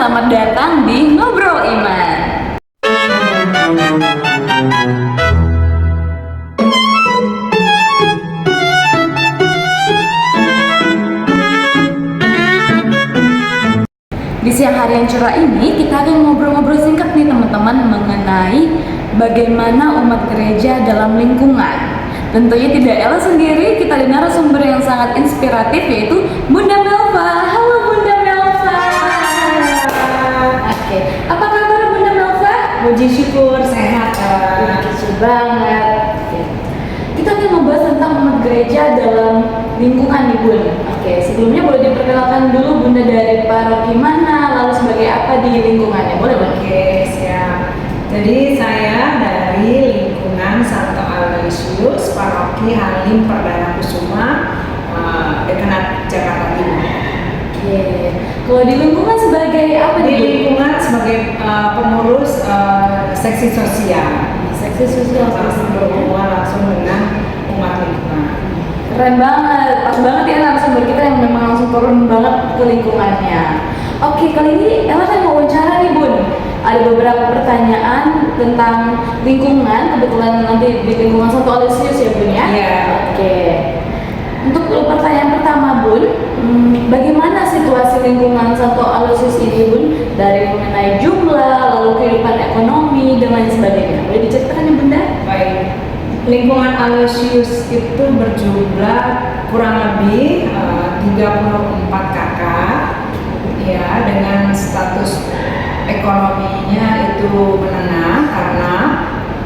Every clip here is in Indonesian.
selamat datang di Ngobrol Iman. Di siang hari yang cerah ini, kita akan ngobrol-ngobrol singkat nih teman-teman mengenai bagaimana umat gereja dalam lingkungan. Tentunya tidak Ella sendiri, kita ada narasumber yang sangat inspiratif yaitu Bunda Melva. Halo Bunda Melva. Oke, apa kabar Bunda Melva? Puji syukur, sehat. Puji banget. Oke. Kita akan membahas tentang umat gereja dalam lingkungan nih Bun. Oke, sebelumnya boleh diperkenalkan dulu Bunda dari paroki mana, lalu sebagai apa di lingkungannya, boleh Bun? Oke, siap. Jadi saya dari lingkungan Santo Aloysius, paroki Halim Perdana Kusuma, dekat Jakarta Timur. Oke, kalau di lingkungan sebagai apa Di nih? lingkungan sebagai pengurus seksi sosial. Seksi sosial Langsung berhubungan langsung dengan umat lingkungan. Keren banget, pas banget ya narasumber kita yang memang langsung turun banget ke lingkungannya. Oke, kali ini Ella kan mau wawancara nih Bun. Ada beberapa pertanyaan tentang lingkungan, kebetulan nanti di lingkungan Santo Aloysius ya Bun ya? Iya. Oke. Untuk pertanyaan pertama Bun, bagaimana situasi lingkungan Santo Aloysius ini Bun? Dari mengenai jumlah, lalu kehidupan ekonomi, dan lain sebagainya. Boleh diceritakan ya Bunda? Baik. Lingkungan Aloysius itu berjumlah kurang lebih 34 kakak, ya, dengan status ekonominya itu menengah karena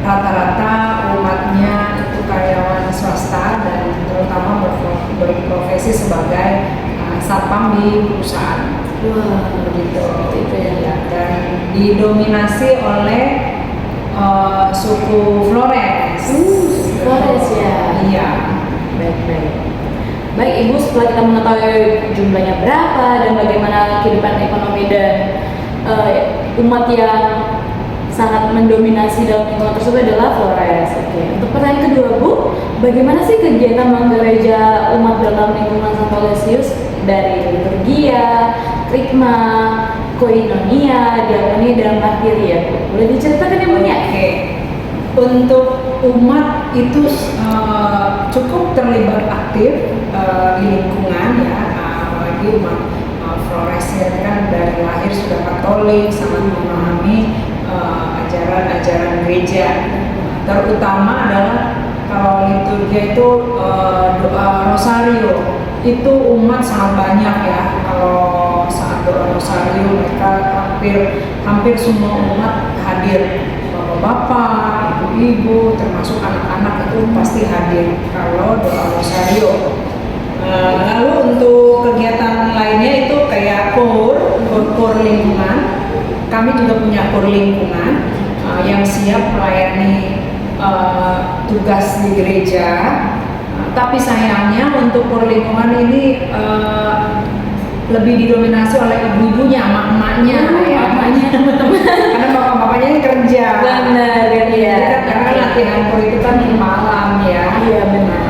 rata-rata umatnya itu karyawan swasta dan terutama berprofesi sebagai satpam di perusahaan. Wah, Begitu. itu ya. Dan didominasi oleh suku Flores. Flores ya. Iya. Baik. Baik Ibu, setelah kita mengetahui jumlahnya berapa dan bagaimana kehidupan ekonomi dan umat yang sangat mendominasi dalam lingkungan tersebut adalah Flores. Oke. Untuk pertanyaan kedua Bu, bagaimana sih kegiatan menggereja umat dalam lingkungan Santo Aloysius dari liturgia, krikma, koinonia, diakonia, dan martiria Bu? Boleh diceritakan ya Bu ya? Oke. Untuk umat itu cukup terlibat aktif di lingkungan ya, apalagi umat Flores ya kan dari lahir sudah Katolik, sangat memahami ajaran-ajaran gereja. Terutama adalah kalau liturgia itu doa rosario itu umat sangat banyak ya. Kalau saat doa rosario mereka hampir semua umat hadir. Bapak-bapak, ibu-ibu, termasuk anak-anak itu pasti hadir kalau doa rosario. Lalu untuk kegiatan lainnya itu kayak kur lingkungan. Kami juga punya kur lingkungan yang siap melayani tugas di gereja. Tapi sayangnya untuk kur lingkungan ini lebih didominasi oleh ibu-ibunya, emak-emaknya, Emak-emaknya teman-teman. karena bapak-bapaknya ini kerja. Benar ya. Karena latihan kur itu kan malam ya. Iya benar.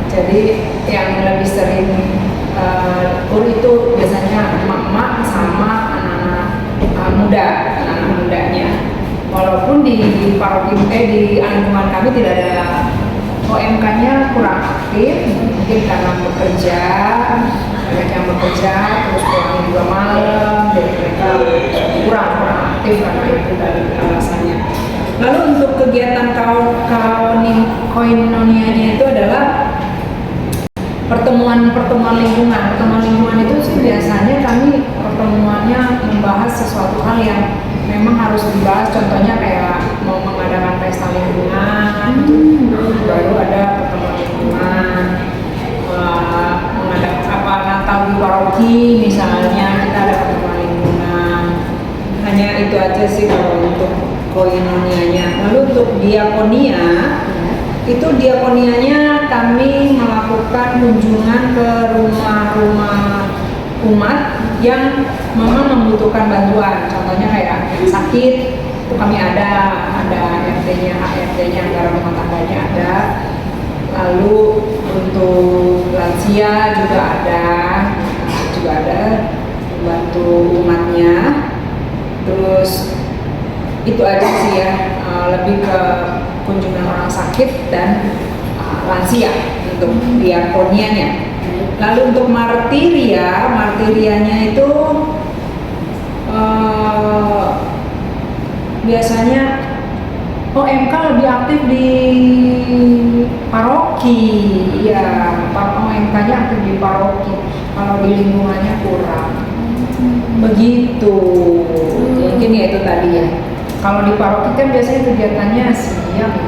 Jadi yang lebih sering kur itu biasanya emak-emak sama anak-anak mudanya. Walaupun di paroki di lingkungan kami tidak ada OMK-nya kurang aktif, mungkin karena bekerja, banyak yang bekerja terus pulang juga malam, jadi mereka kurang aktif karena itu dari alasannya. Lalu untuk kegiatan koinonianya itu adalah pertemuan lingkungan. Pertemuan lingkungan itu sih biasanya kami pertemuannya membahas sesuatu hal yang memang harus dibahas. Contohnya kayak mau mengadakan pesta lingkungan, baru ada pertemuan lingkungan. Mengadakan Natal di paroki misalnya kita ada pertemuan lingkungan. Hanya itu aja sih kalau untuk koinonianya. Lalu untuk diakonia, itu diakonianya kami melakukan kunjungan ke rumah-rumah umat yang memang membutuhkan bantuan. Contohnya kayak sakit, itu kami ada RT-nya, HRT-nya, anggaran rumah tangganya ada. Lalu untuk lansia juga ada membantu umatnya. itu aja sih ya, lebih ke kunjungan orang sakit dan lansia untuk diakonianya. Lalu untuk martirianya itu biasanya OMK lebih aktif di paroki, ya OMK-nya aktif di paroki, kalau di lingkungannya kurang. Begitu, mungkin ya itu tadi ya. Kalau di paroki kan biasanya kegiatannya siang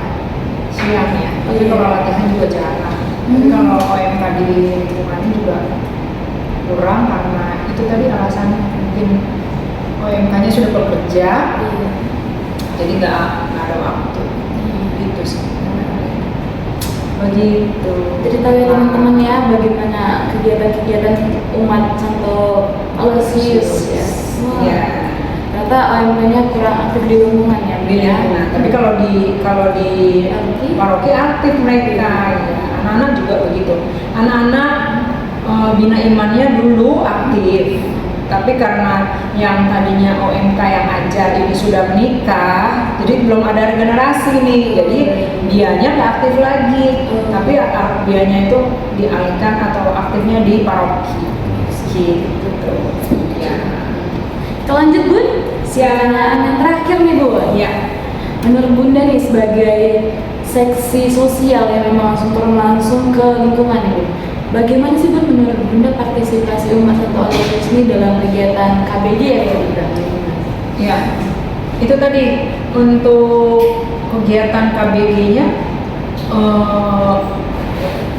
ya, tapi kalau latihan juga jarang. Tapi kalau OMK di lingkungannya juga kurang karena itu tadi alasannya, mungkin OMK-nya sudah bekerja, jadi nggak ada waktu. Gitu sih. Begitu. Jadi tahu ya teman-teman ya bagaimana kegiatan-kegiatan umat Santo Aloysius ya. Ya. Ternyata OMK-nya kurang aktif di lingkungan ya. Di lingkungan. Tapi kalau di paroki aktif mereka, ya. Anak-anak juga begitu. Anak-anak bina imannya dulu aktif. Tapi karena yang tadinya OMK yang ajar ini sudah menikah, jadi belum ada regenerasi nih, jadi dianya nggak aktif lagi, tapi dianya itu dialihkan atau aktifnya di paroki, gitu. Ya. Kita lanjut Bun, pertanyaan yang terakhir nih Bun. Ya. Menurut Bunda nih sebagai seksi sosial yang memang langsung turun langsung ke lingkungan nih Bun, bagaimana sih Bun menurut Bunda partisipasi umat Santo Aloysius ini dalam kegiatan KBG ya Bunda? Ya, itu tadi untuk kegiatan KBG-nya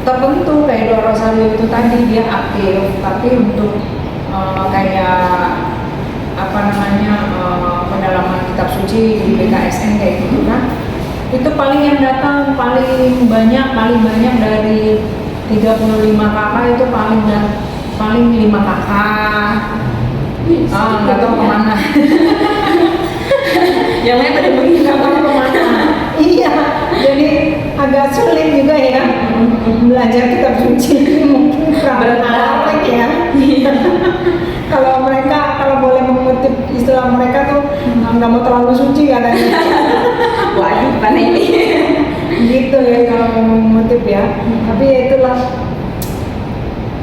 tertentu kayak Doa Rosario itu tadi dia aktif, tapi untuk kayak pendalaman kitab suci di BKSN kayak gitu kan, itu paling yang datang paling banyak dari 35 kakak itu paling 5 kakak. Nggak tahu kemana. Yang lain pada begini kemana. Iya, jadi agak sulit juga ya belajar kitab suci, mungkin kurang tertarik ya. Kalau boleh mengutip istilah mereka tuh nggak mau terlalu suci katanya. Waduh, mana ini? Gitu ya kalau mau mengutip ya. Tapi ya itulah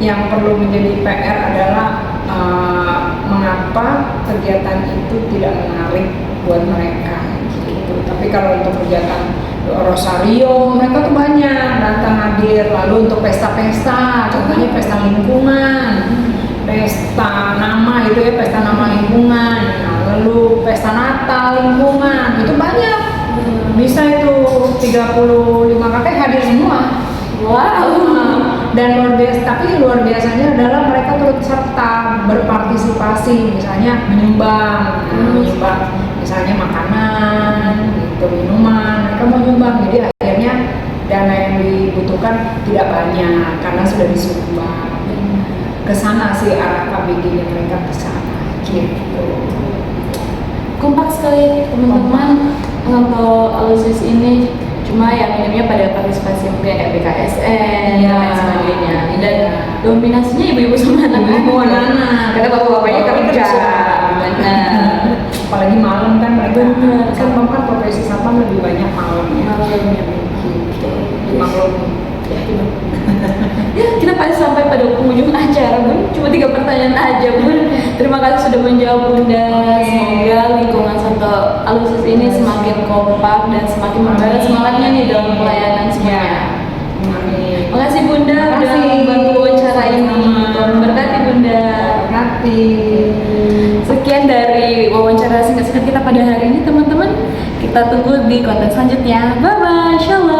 yang perlu menjadi PR adalah mengapa kegiatan itu tidak menarik buat mereka gitu. Tapi kalau untuk kegiatan Rosario mereka tuh banyak datang hadir. Lalu untuk pesta-pesta, contohnya pesta lingkungan, pesta nama itu ya, pesta nama lingkungan. Nah, lalu pesta Natal lingkungan itu banyak. Bisa itu 35 kakek hadir semua. Wow. Dan luar biasanya adalah mereka turut serta berpartisipasi, misalnya menyumbang misalnya makanan, gitu, minuman, mereka mau nyumbang, jadi akhirnya dana yang dibutuhkan tidak banyak karena sudah disumbang. Kesana sih arah KBG-nya mereka kesana, gitu. Kompak sekali teman-teman untuk Aloysius ini, cuma yang minimnya pada partisipasi mungkin kayak BKSN dan lain sebagainya, dan dominasinya ibu-ibu sama anak-anak karena bapak-bapaknya kerja. Apalagi malam kan mereka satpam kan profesi satpam lebih banyak malamnya gitu. Maklum ya, kita pasti sampai pada penghujung acara Bun, cuma 3 pertanyaan aja Bun. Terima kasih sudah menjawab Bunda. Semoga lingkungan Santo Aloysius ini semakin kompak dan semakin membara semangatnya nih dalam pelayanan semuanya. Amin. Makasih Bunda udah membantu wawancara ini. Tuhan memberkati Bunda. Berkati. Sekian dari wawancara singkat-singkat kita pada hari ini teman-teman. Kita tunggu di konten selanjutnya. Bye bye. Shalom.